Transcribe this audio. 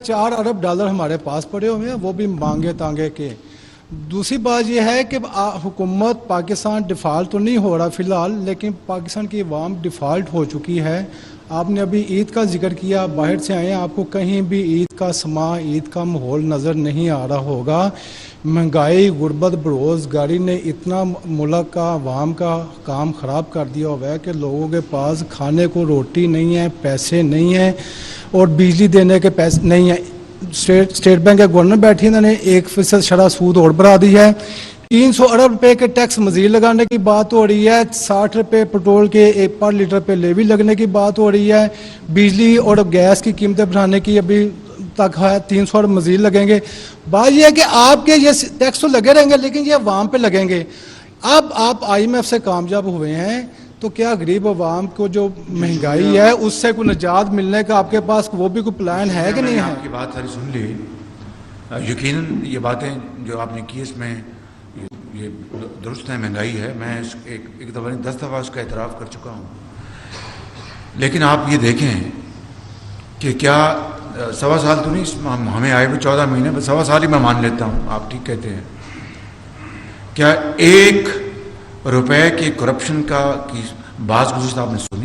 4 अरब dollar हमारे पास पड़े हुए हैं, वो भी मांगे तांगे के। दूसरी बात यह है कि हुकूमत पाकिस्तान डिफ़ॉल्ट तो नहीं हो रहा फ़िलहाल, लेकिन पाकिस्तान की अवाम डिफ़ॉल्ट हो चुकी है। आपने अभी ईद का जिक्र किया, बाहर से आए हैं, आपको कहीं भी ईद का समा, ईद का माहौल नज़र नहीं आ रहा होगा। महंगाई, गुर्बत, बेरोज़गारी ने इतना मुल्क का, अवाम का काम ख़राब कर दिया हुआ है कि लोगों के पास खाने को रोटी नहीं है, पैसे नहीं हैं और बिजली देने के पैसे नहीं है। स्टेट बैंक के गवर्नर बैठी, इन्होंने 1% शरह सूद और बढ़ा दी है। 300 अरब रुपए के टैक्स मजीद लगाने की बात हो रही है। 60 रुपए पेट्रोल के पर लीटर पे लेवी लगने की बात हो रही है। बिजली और गैस की कीमतें बढ़ाने की अभी तक है, 300 अरब मजीद लगेंगे। बात यह है कि आपके ये टैक्स तो लगे रहेंगे, लेकिन ये अवाम पे लगेंगे। अब आप IMF से कामयाब हुए हैं, तो क्या गरीब अवाम को जो महंगाई है उससे कोई निजात मिलने का आपके पास वो भी कोई प्लान है कि नहीं है? आपकी बात सारी सुन ली। यकीनन ये बातें जो आपने की इसमें ये दुरुस्त है, महंगाई है। मैं एक दफ़ा नहीं 10 दफ़ा उसका एतराफ़ कर चुका हूँ। लेकिन आप ये देखें कि क्या 1.25 साल तो नहीं हमें आए हुए, 14 महीने, बस 1.25 साल ही मैं मान लेता हूँ, आप ठीक कहते हैं। क्या 1 रुपए की करप्शन की बात गुज़श्ता आपने सुनी?